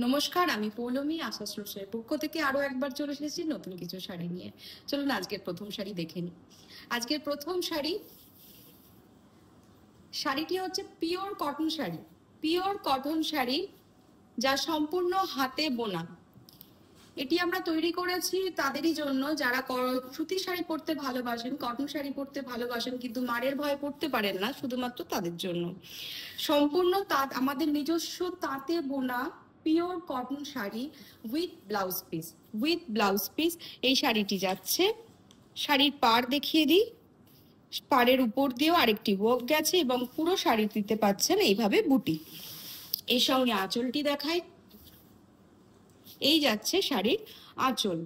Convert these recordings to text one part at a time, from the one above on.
নমস্কার, আমি পৌলমী। আশা স্টোর্সের পক্ষ থেকে আরো একবার চলে এসেছি নতুন কিছু শাড়ি নিয়ে। চলুন আজকের প্রথম শাড়ি দেখে নিই। আজকের প্রথম শাড়িটি হচ্ছে pure cotton sari. Pure cotton sari যা সম্পূর্ণ হাতে বোনা। এটি আমরা তৈরি করেছি তাদেরই জন্য যারা সুতি শাড়ি পরতে ভালোবাসেন, কটন শাড়ি পরতে ভালোবাসেন, কিন্তু মারের ভয় পড়তে পারেন না, শুধুমাত্র তাদের জন্য। সম্পূর্ণ তাঁত, আমাদের নিজস্ব তাঁতে বোনা pure cotton sari with blouse piece. এই শাড়িটি যাচ্ছে, শাড়ির পাড় দেখিয়ে দিই। পাড়ের উপর দিয়েও আরেকটি ওয়ার্ক গেছে এবং পুরো শাড়িটিতে পাচ্ছেন এইভাবে বুটি। এর সঙ্গে আঁচলটি দেখায়। এই যাচ্ছে শাড়ির আঁচল।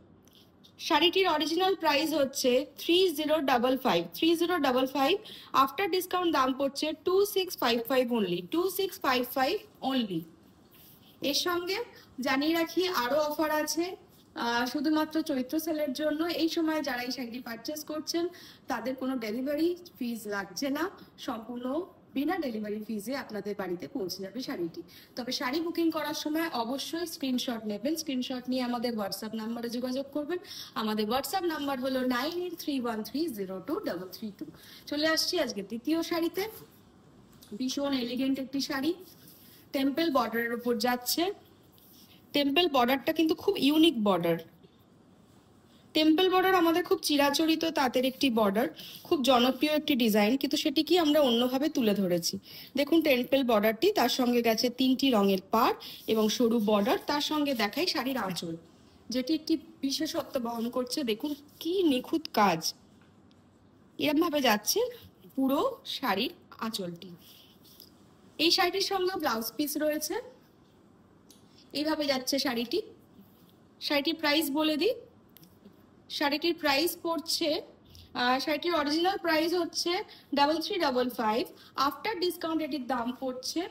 শাড়িটির অরিজিনাল প্রাইস হচ্ছে 3055। আফটার ডিসকাউন্ট দাম পড়ছে 2655 অনলি, 2655 অনলি। এর সঙ্গে জানিয়ে রাখি আরো অফার আছে শুধুমাত্র চৈত্র সেলের জন্য। এই সময় যারা এই শাড়িটি পারচেস করছেন তাদের কোনো ডেলিভারি ফিজ লাগছে না, সম্পূর্ণ বিনা ডেলিভারি ফিজে আপনাদের বাড়িতে পৌঁছে যাবে শাড়িটি। তবে শাড়ি বুকিং করার সময় অবশ্যই স্ক্রিনশট নেবেন। স্ক্রিনশট নিয়ে আমাদের হোয়াটসঅ্যাপ নাম্বারে যোগাযোগ করবেন। আমাদের হোয়াটসঅ্যাপ নাম্বার হলো 9831302332। চলে আসছি আজকে দ্বিতীয় শাড়িতে। ভীষণ এলিগেন্ট একটি শাড়ি, টেম্পল বর্ডারের উপর যাচ্ছে। টেম্পল বর্ডারটা কিন্তু খুব ইউনিক বর্ডার। টেম্পল বর্ডার আমাদের খুব চিরাচরিত তাঁতের একটি বর্ডার, খুব জনপ্রিয় একটি ডিজাইন, কিন্তু সেটিকে আমরা অন্যভাবে তুলে ধরেছি। দেখুন টেম্পল বর্ডারটি, তার সঙ্গে গেছে 3টি রঙের পাড় এবং সরু বর্ডার। তার সঙ্গে দেখাই শাড়ির আঁচল, যেটি একটি বিশেষত্ব বহন করছে। দেখুন কি নিখুঁত কাজ। এরকম ভাবে যাচ্ছে পুরো শাড়ির আঁচলটি। এই শাড়িটির সঙ্গে ব্লাউজ পিস রয়েছে। এইভাবে যাচ্ছে শাড়িটি। শাড়িটির প্রাইস বলে দিই। শাড়িটির প্রাইস পড়ছে, শাড়িটির অরিজিনাল প্রাইস হচ্ছে 3355। আফটার ডিসকাউন্ট এটির দাম পড়ছে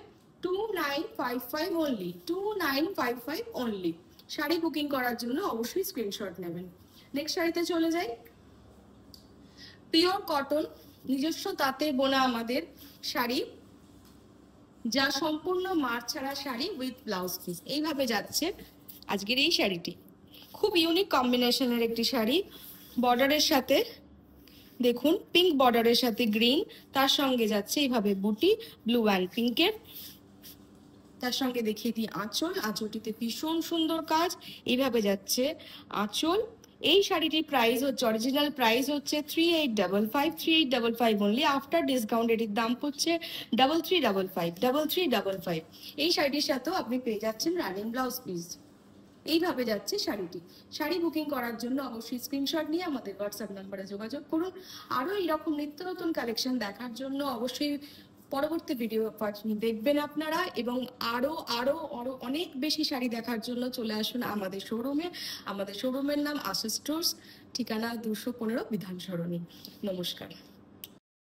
2955 অনলি, 2955 অনলি। শাড়ি বুকিং করার জন্য অবশ্যই স্ক্রিনশট নেবেন। নেক্সট শাড়িতে চলে যাই। পিওর কটন, নিজস্ব তাঁতে বোনা আমাদের শাড়ি, যা সম্পূর্ণ মার ছাড়া শাড়ি উইথ ব্লাউজ পিস। এইভাবে যাচ্ছে আজকের এই শাড়িটি। খুব ইউনিক কম্বিনেশনের একটি শাড়ি। বর্ডারের সাথে দেখুন পিঙ্ক বর্ডারের সাথে গ্রিন, তার সঙ্গে যাচ্ছে এইভাবে বুটি ব্লু অ্যান্ড পিঙ্কের। তার সঙ্গে দেখিয়ে দিই আঁচল। আঁচলটিতে ভীষণ সুন্দর কাজ। এইভাবে যাচ্ছে আঁচল। এই শাড়িটির প্রাইস হচ্ছে, অরিজিনাল প্রাইস হচ্ছে 3855 অনলি। আফটার ডিসকাউন্ট এটির দাম পড়ছে 3355। এই শাড়িটির সাথেও আপনি পেয়ে যাচ্ছেন রানিং ব্লাউজ পিস। এইভাবে যাচ্ছে শাড়িটি। শাড়ি বুকিং করার জন্য অবশ্যই স্ক্রিনশট নিয়ে আমাদের হোয়াটসঅ্যাপ নাম্বারে যোগাযোগ করুন। আরও এইরকম নিত্য নতুন কালেকশন দেখার জন্য অবশ্যই পরবর্তী ভিডিও দেখবেন আপনারা, এবং আরো আরো আরো অনেক বেশি শাড়ি দেখার জন্য চলে আসুন আমাদের শোরুমে। আমাদের শোরুমের নাম আশা স্টোর্স, ঠিকানা 215 বিধান সরণি। নমস্কার।